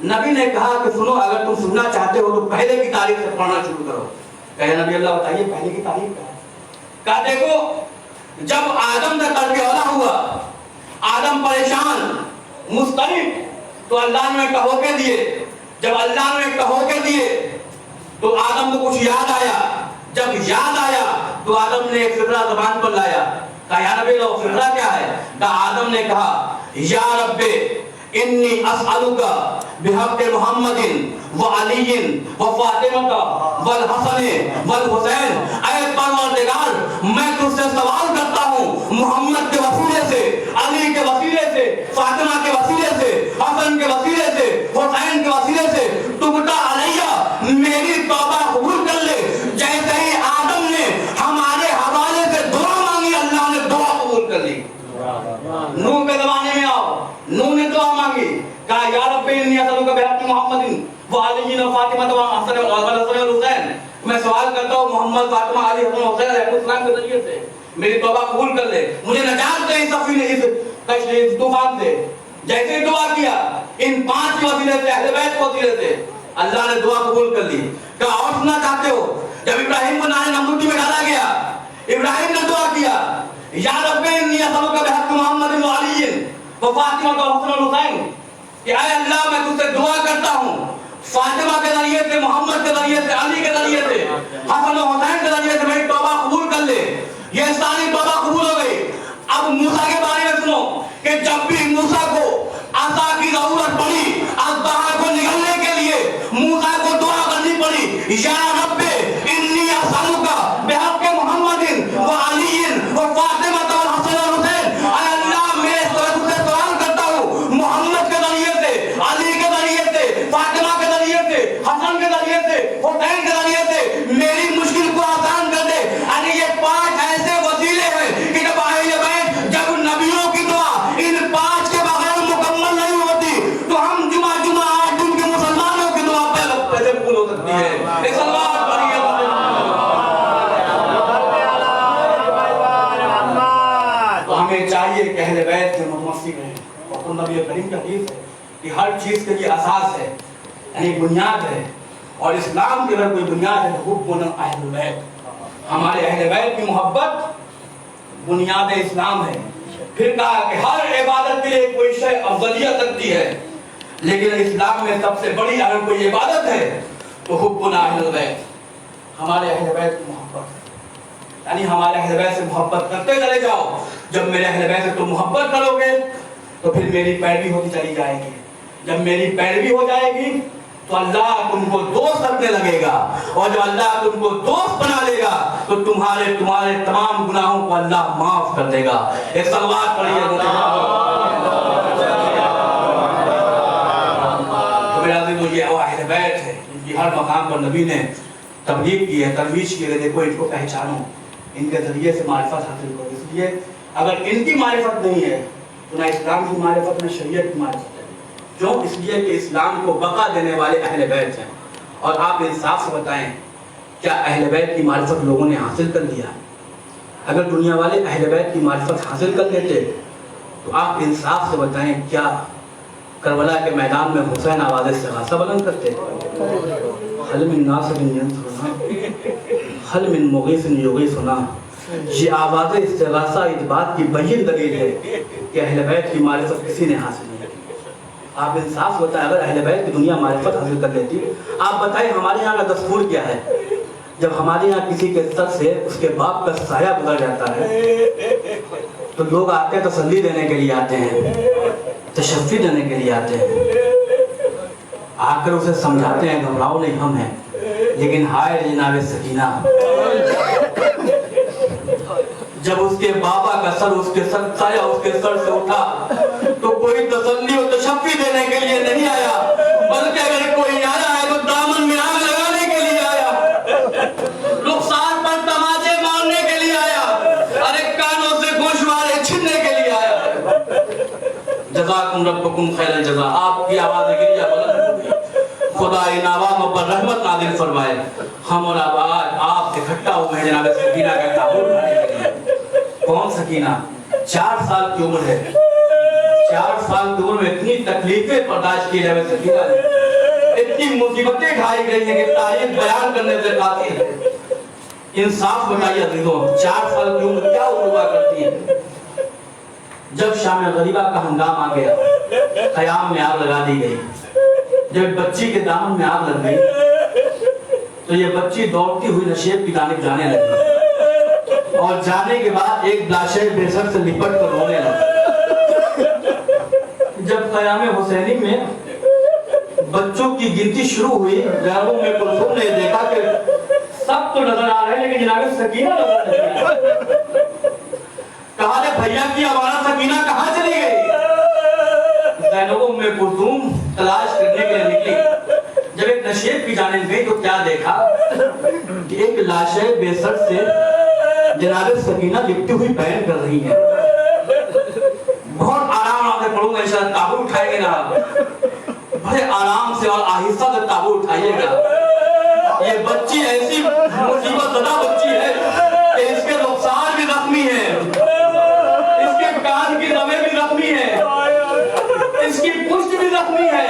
نبی نے کہا کہ سنو, اگر تم سننا چاہتے ہو تو پہلے کی تاریخ سے پڑھنا شروع کرو. کہا نبی اللہ بتائیے پہلے کی تاریخ کیا ہے؟ کہا دیکھو جب آدم کا ترک اولا ہوا, आदम परेशान मुस्तरिब, तो अल्लाह ने कहो के दिए। जब अल्लाह ने कहो के दिए तो आदम को कुछ याद आया। जब याद आया तो आदम ने एक फिक्रा ज़बान पर लाया। कहा या नबी लो फिक्रा क्या है? कहा आदम ने कहा या रब्बे इन्नी अस्अलुका बिहक़्क़ि मुहम्मदिन व अलीयिन व फातिमा वल हसन वल हुसैन, ऐ परवरदिगार मैं तुझसे सवाल करता हूँ मोहम्मद के वसीले से, अली के वसीले से, फातिमा के वसीले से, हसन के वसीले से, हुसैन के वसीले से, तुबता अलैया मेरी तौबा कबूल कर ले। जैसे ही आदम ने हमारे हवाले से दुआ मांगी, अल्लाह ने दुआ कबूल कर ली। नूह के जमाने में आओ, नूह ने दुआ मांगी, कहा या रब्बी इन्नी अस्अलुका बिहक़्क़ि मुहम्मदिन व अलीयिन व फातिमा व हसन वल हुसैन, मैं सवाल करता हूँ मोहम्मद, फातिमा, अली, हसन, हुसैन अलैहिस्सलाम के जरिए से मेरी तौबा कबूल कर ले, मुझे नजात दे इस सफीने, इस तूफान से। जैसे ही दुआ किया इन 5 के वसीले से, अहले बैत के वसीले से, अल्लाह ने दुआ कबूल कर ली। कहा और सुनना चाहते हो? जब इब्राहिम को नारे नमरूदी में डाला गया, इब्राहिम ने दुआ किया या रब्बी इन्नी अस्अलुका बिहक़्क़ि मुहम्मदिन व अलीयिन व फातिमा व हसन वल हुसैन, कि ऐ अल्लाह मैं तुझसे दुआ करता हूँ फातिमा के जरिए से, मोहम्मद के जरिए से, अली के जरिए से, हसन और हुसैन के जरिए से मेरी तौबा कबूल कर ले। ये सारी तौबा कबूल हो गई। अब मूसा के बारे में सुनो कि जब भी मूसा को असा की जरूरत पड़ी, अज़बहा को निगलने के लिए मूसा को दुआ करनी पड़ी, या रब्बे इन्नी अस्अलुका बिहक़्क़ि मुहम्मदिन व अलीयिन व फातिमा व हसन और हुसैन, ऐ अल्लाह मैं तुझसे सवाल करता हूँ मोहम्मद के जरिए से, अली के जरिए से, फातिमा के जरिए से, हसन के जरिए से, हुसैन के जरिए से मेरी मुश्किल को आसान कर दे। अरे ये 5 ऐसे वसीले हैं कि जब अहले बैत, जब नबियों की दुआ इन 5 के बगैर मुकम्मल नहीं होती, तो हम जुमा 8 दिन के मुसलमानों की दुआ पहले कबूल हो सकती है। एक सलवात पढ़िए। तो हमें चाहिए कि अहले बैत के मुतमस्सिक रहें। और तो नबी करीम का हदीस है कि हर चीज के लिए असास है, यानी बुनियाद है, और इस्लाम की अगर कोई बुनियाद है तो हुब्बुन अहलुल बैत, हमारे अहले बैत की मोहब्बत बुनियाद इस्लाम है। फिर कहा कि हर इबादत के लिए कोई शय अफजलियत रखती है, लेकिन इस्लाम में सबसे बड़ी अगर कोई इबादत है तो हुब्बुन अहलुल बैत, हमारे अहले बैत की मोहब्बत। यानी हमारे अहले बैत से मोहब्बत करते चले जाओ। जब मेरे अहले बैत से तुम मोहब्बत करोगे तो फिर मेरी पैरवी होती चली जाएगी। जब मेरी पैरवी हो जाएगी तो अल्लाह तुमको दोस्त रखने लगेगा, और जब अल्लाह तुमको दोस्त बना लेगा तो तुम्हारे तमाम गुनाहों को अल्लाह माफ कर देगा। एक सलवात पढ़िए। तो मेरा दिल ये अहले बैत है, इनकी हर मकाम पर नबी ने तबलीग की है, तरवीज की है। देखो इनको पहचानो, इनके जरिए से मारिफत हासिल करो। इसलिए अगर इनकी मारिफत नहीं है तो ना इस्लाम की मारिफत, ना शरीयत की मारिफत है। जो इसलिए कि इस्लाम को बका देने वाले अहले बैत हैं। और आप इंसाफ से बताएं, क्या अहले बैत की मारिफत लोगों ने हासिल कर लिया? अगर दुनिया वाले अहले बैत की मारिफत हासिल कर लेते तो आप इंसाफ से बताएं, क्या करबला के मैदान में हुसैन आवाज़ से गासा बुलंद करते? हल मिन नासिरिन यंसुरना, हल मिन मुगीसिन युगीसुना। ये आवाज़ इस्तिगासा इस बात की बय्यन दलील है कि अहले बैत की मारिफत किसी ने हासिल नहीं की। आप इंसाफ बताएं, अगर अहले बैत की दुनिया मारिफत हासिल कर लेती, आप बताएं हमारे यहाँ का दस्तूर क्या है? जब हमारे यहाँ किसी के सर से उसके बाप का साया गुजर जाता है तो लोग आते हैं, तसल्ली देने के लिए आते हैं, तशफ़ी देने के लिए आते हैं, आकर उसे समझाते हैं घबराओ नहीं हम हैं। लेकिन हाय जनाब सकीना, जब उसके बाबा का सर, उसके सर साया उसके सर से उठा तो कोई तसल्ली और तशफ़ी देने के लिए नहीं आया, बल्कि अगर कोई आया है तो दामन में आग लगाने के लिए आया, रुखसार पर तमाचे मारने के लिए आया, अरे कानों से गोशवारे छीनने के लिए आया। जज़ाकुम रब्बुकुम खैरल जज़ा। आपकी आवाज़ गिरिया बुलंद, खुदा इन आवाज़ों पर रहमत नाज़िल फरमाए। हम और आवाज़ आप इकट्ठा हुए हैं जनाब सकीना का ताबूत उठाने के लिए। कौन सकीना? 4 साल की उम्र है, 4 साल की उम्र में इतनी तकलीफें बर्दाश्त की जनाब सकीना ने, इतनी मुसीबतें ढाई गई हैं कि तारीफ बयान करने से काफी है। इंसाफ बताइए अजीजों, 4 साल की उम्र क्या उम्र हुआ करती है? جب شام غریبہ کا ہنگام آ گیا، خیام میں آگ لگا دی گئی۔ جب بچی کے دامن میں آگ لگ گئی تو یہ بچی دوڑتی ہوئی نشیب کی جانب جانے لگی، اور جانے کے بعد ایک لاشے بے سر سے لپٹ کر رونے لگی۔ جب خیام حسینی میں بچوں کی گنتی شروع ہوئی، جناب ام کلثوم نے دیکھا کہ سب تو نظر آ رہے ہیں لیکن جناب سکینہ نظر نہیں آ رہی۔ کہا کہ بھیا کی ہمارا سکینہ کہاں چلی گئی؟ زینب ام کلثوم تلاش کرنے کے لیے نکلی۔ جب ایک نشیب کی جانب گئی تو کیا دیکھا کہ ایک لاشے بے سر سے جناب سکینہ لپٹی ہوئی بیان کر رہی ہے۔ بہت آرام سے پڑھوں گا انشاءاللہ، تابو اٹھائیں گے نا، بڑے آرام سے اور آہستہ سے تابو اٹھائیے گا۔ یہ بچی ایسی مصیبت زدہ بچی ہے کہ اس کے رخسار بھی زخمی ہے، اس کے کان کی رگیں بھی زخمی ہے، اس کی پشت بھی زخمی ہے،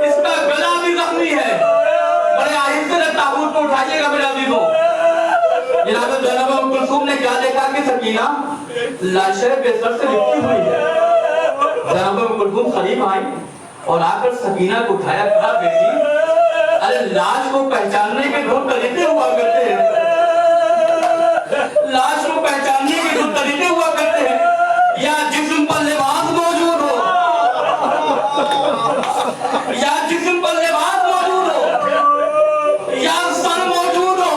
اس کا گلا بھی زخمی ہے۔ بڑے آہستہ سے تابوت کو اٹھائیے گا میرے عزیزوں۔ جناب زینب ام کلثوم نے کیا دیکھا کہ سکینہ لاشے بے سر سے لپٹی ہوئی ہے۔ زینب ام کلثوم قریب آئی اور آ کر سکینہ کو اٹھایا، کہا بیٹی ارے لاش کو پہچاننے کے دو طریقے ہوا کرتے ہیں، لاش کو پہچاننے کے دو طریقے ہوا کرتے ہیں، یا جسم پر لباس موجود ہو، یا جسم پر لباس موجود ہو، یا سر موجود ہو۔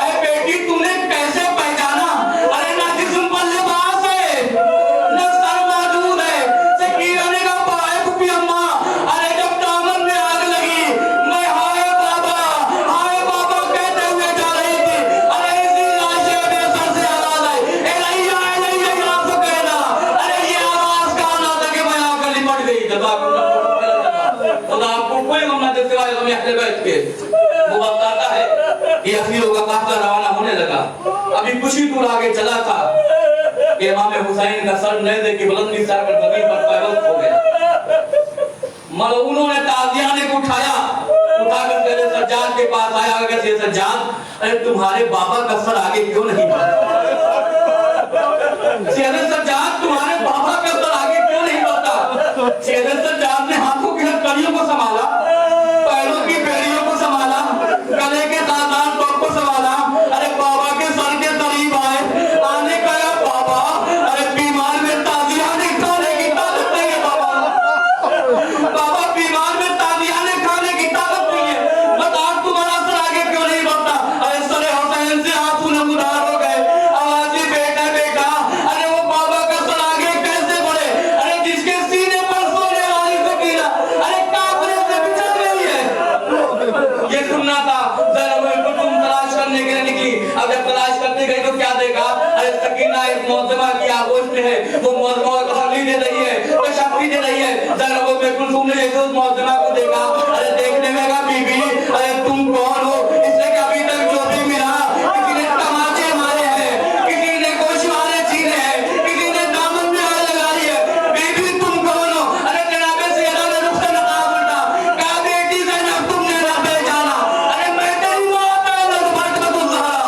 اے بیٹی تم نے کیسے پہچانا؟ ارے نہ جسم پر لباس ہے نہ سر موجود ہے۔ سکینہ نے کہا پائے پھپھی اماں، ارے جب دامن میں آگ لگی میں ہائے بابا کہتے ہوئے جا رہی تھی، ارے اسی لاشے بے سر سے آواز آئی، الیہ الیہ یا سکینہ، ارے یہ آواز کا آنا تھا کہ میں آ کر لپٹ گئی۔ جزاک خدا آپ کو کوئی غم نہ دے سوائے غم اہل بیت کے۔ وہ وقت آتا ہے کہ اسیروں کا قافلہ روانہ ہونے لگا، ابھی کچھ ہی دور آگے چلا تھا کہ امام حسین کا سر نیزے کی بلندی سے آ کر زمین پر پیوست ہو گیا۔ ملعونوں نے تازیانے کو اٹھا کر پہلے سجاد کے پاس آیا، کہ یہ سجاد ارے تمہارے بابا کا سر آگے کیوں نہیں بڑھتا؟ سید سجاد تمہارے بابا کا سر آگے کیوں نہیں بڑھتا؟ سید سجاد نے ہاتھوں کی ہتھکڑیوں کو سنبھالا، پیروں کی بیڑیوں کو سنبھالا، گلے کے داندان کو سنبھالا، ارے بابا کے سر کے قریب آئے، آنے کا یا بابا ارے بیمار میں تازیانے کھانے کی طاقت نہیں ہے، بابا بیمار میں تازیانے کھانے کی طاقت نہیں ہے، بتا تمہارا سر آگے کیوں نہیں بڑھتا؟ ارے سر حسین سے آنسو نمودار ہو گئے، آوازی بیٹا بیٹا ارے وہ بابا کا سر آگے کیسے بڑھے؟ ارے جس کے سینے پر سونے والی سکینہ ارے کافرے سے بچھڑ گئی ہے۔ یہ سننا تھا۔ زینب ام کلثوم تلاش کرنے کے لیے نکلی، اب جب تلاش کرتے گئی تو کیا دیکھا؟ ارے سکینہ ایک معظمہ کی آغوش میں ہے، وہ معظمہ کو تسلی دے رہی ہے، تشفی دے رہی ہے۔ زینب ام کلثوم نے جیسے اس معظمہ کو دیکھا، ارے دیکھنے میں کہا بی بی ارے تم کون ہو؟ اس نے کہا ابھی تک جو بھی ملا کسی نے تماچے مارے ہیں، کسی نے گوشوارے چھینے ہیں، کسی نے دامن میں آگ لگائی ہے، بی بی تم کون ہو؟ ارے جناب سیدہ نے رخ سے نقاب اٹھا، کہا بیٹی زینب تم نے نہ پہچانا، ارے میں تیری ماں زینب فاطمۃ الزہرا۔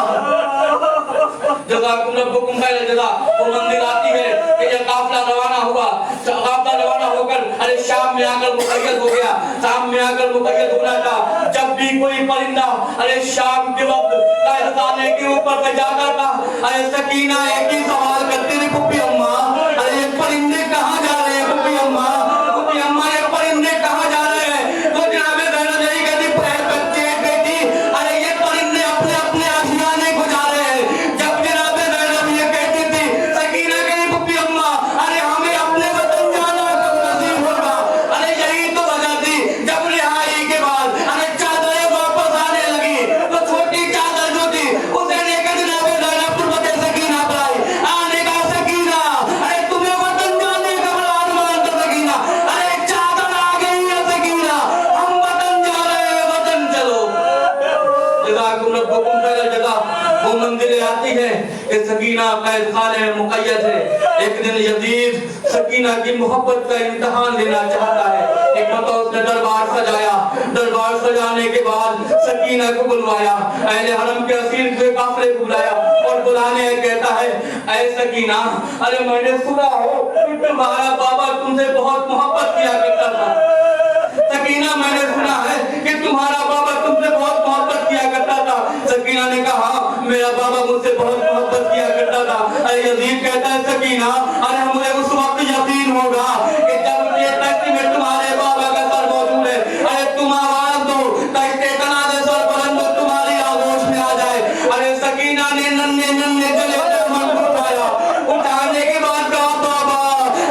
جزاکم ربکم خیر الجزا۔ وہ منزل آتی ہے کہ یہ قافلہ روانہ ہوا، قافلہ روانہ ہو کر ارے شام میں آ کر مقید ہو گیا، شام میں آ کر مقید ہونا تھا۔ جب بھی کوئی پرندہ ارے شام کے وقت قائدخانے کے اوپر سے جاتا تھا، ارے سکینہ ایک ہی سوال کرتی تھی، پھپھی اماں ارے یہ پرندے کہاں جا رہے ہیں؟ پھپھی اماں یہ پرندے کہاں جا رہے ہیں؟ تو جناب زینب یہی کہتی بچے بیٹی ارے یہ پرندے اپنے اپنے آشیانے کو جا رہے ہیں۔ جب جناب زینب یہ کہتی تھی، سکینہ کہتی پھپھی اماں ارے ہمیں اپنے وطن جانا کب نصیب ہوگا؟ ارے یہی تو وجہ تھی جب رہائی کے بعد ارے چادریں واپس آنے لگی تو چھوٹی چادر جو تھی اسے لے کر جناب زینب تربت سکینہ پر آئی، آنے کا سکینہ ارے تمہیں وطن جانے کا بڑا ارمان تھا سکینہ، ارے چادر آ گئی ہے سکینہ، ہم وطن جا رہے ہیں، وطن چلو۔ جزاکم ربکم خیر الجزا۔ وہ منزل آتی ہے کہ سکینہ قید خانے میں مقید ہے۔ ایک دن یزید سکینہ کی محبت کا امتحان لینا چاہتا ہے، ایک مرتبہ اس نے دربار सजाने के बाद सकीना को बुलवाया, अहले हरम के असीर के काफले को बुलाया और बुलाने कहता है, ऐ सकीना, अरे मैंने सुना हो कि तुम्हारा बाबा तुमसे बहुत मोहब्बत किया करता था। सकीना, मैंने सुना है कि तुम्हारा बाबा तुमसे बहुत मोहब्बत किया करता था। सकीना ने कहा, मेरा बाबा मुझसे बहुत मोहब्बत किया करता था। अरे यजीद कहता है, सकीना, अरे मुझे उस वक्त यकीन होगा कि जब ये तख्त में तुम्हारे बाबा का सर मौजूद है, अरे तुम आवाज दो, तख्ते तना दे सर बुलंद तुम्हारी आगोश में आ जाए। अरे सकीना ने नन्हे नन्हे जले मन उठाया, उठाने के बाद कहा, बाबा,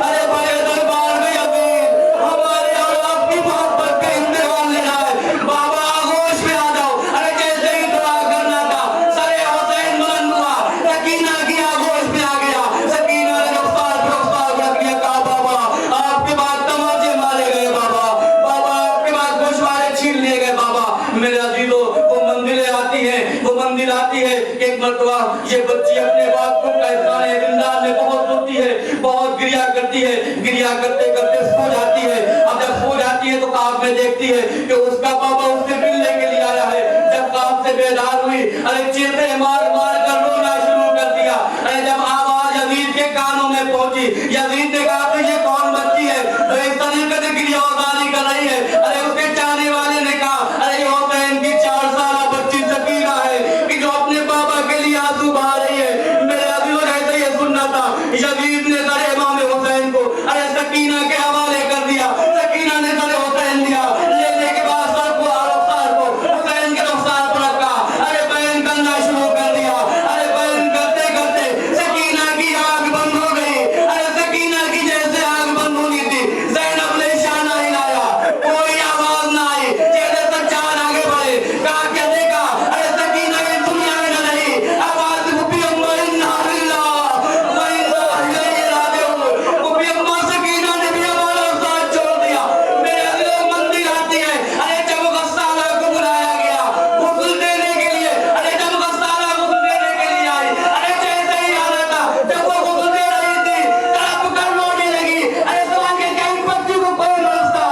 अरे बड़े दरबार में यजीद हमारे और आपकी मोहब्बत का इम्तिहान ले जाए, बाबा आगोश में आ जाओ। अरे जैसे ही दुआ करना था, सरे हुसैन बुलंद हुआ, सकीना की आगोश में आ गया। सकीना ने रफ्तार रख लिया, कहा, बाबा आपके बाद तमाचे मारे गए, बाबा आपके बाद गोशवारे छीन लिए गए। बाबा मेरे अजीजों, वो मंदिरें आती है, वो मंदिर आती है। एक मरतबा ये बच्ची अपने बाप को कहताने जिंदान में बहुत रोती है, बहुत गिरिया करती है, गिरिया करते करते सो जाती है। अब जब सो जाती है तो ख्वाब में देखती है कि उसका बाबा उससे मिलने के लिए आया है। जब ख्वाब से बेदार हुई, अरे चीखे मार मार कर रोना शुरू कर दिया। अरे जब आवाज यजीद के कानों में पहुंची, यजीद ने कहा, ये कौन बच्ची है जो इस तरीके से गिरियावतारी कर रही है? अरे उसके चाहने वाले ने कहा, अरे ये हुसैन की 4 साल बच्ची सकीना है कि जो अपने बाबा के लिए आंसू बहा रही है। मेरे अजीजों, ऐसे ये सुनना था, यजीद ने सर इमाम हुसैन को अरे सकीना के हवाले कर दिया। सकीना ने सर हुसैन दिया, लेने के बाद सर को रफ्तार को हुसैन के रफ्तार पर रखा। अरे बयान करना शुरू कर दिया। अरे बयान करते करते सकीना की आग बंद हो गई। अरे सकीना की जैसे आग बंद होनी थी, ज़ैनब ने शाना हिलाया, कोई आवाज ना आई। जैसे सच्चान आगे बढ़े, कहा, क्या देखा? अरे सकीना इस दुनिया में न रही। आवाज उठी, अम्मा इन्ना लिल्लाह व इन्ना इलैहि राजिऊन। उठी अम्मा, सकीना ने भी हमारा साथ छोड़ दिया। मेरे दिल मंदिर आती है। अरे जब गस्साला को बुलाया गया गुस्ल देने के लिए, अरे जब गस्साला गुस्ल देने के लिए आई, अरे जैसे ही आना था, जब वो गुस्ल दे रही थी, तड़प कर रोने लगी। अरे सवाल के क्या बच्ची को कोई रोकता?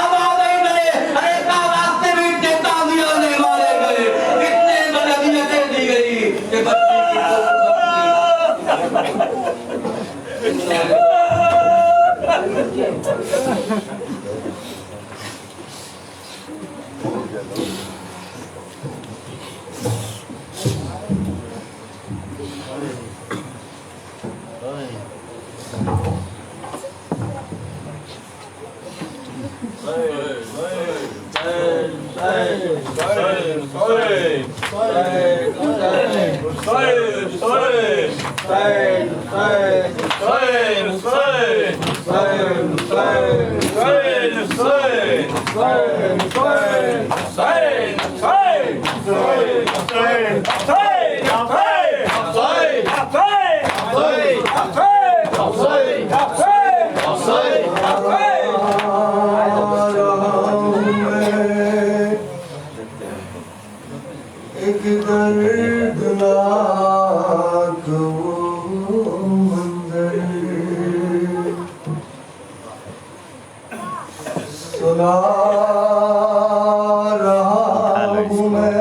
आवाज आई करे, अरे का रास्ते में इतने ताजियाने मारे गए, इतने बदअज़ियतें दी गई कि बच्ची की एक दर्दनाक वो मंजर सुना रहा हूँ मैं,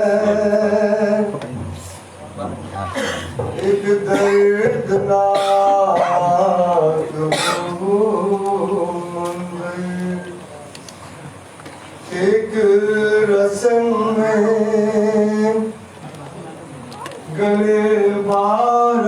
एक दर्दनाक वो मंजर, एक रस्म में गले बार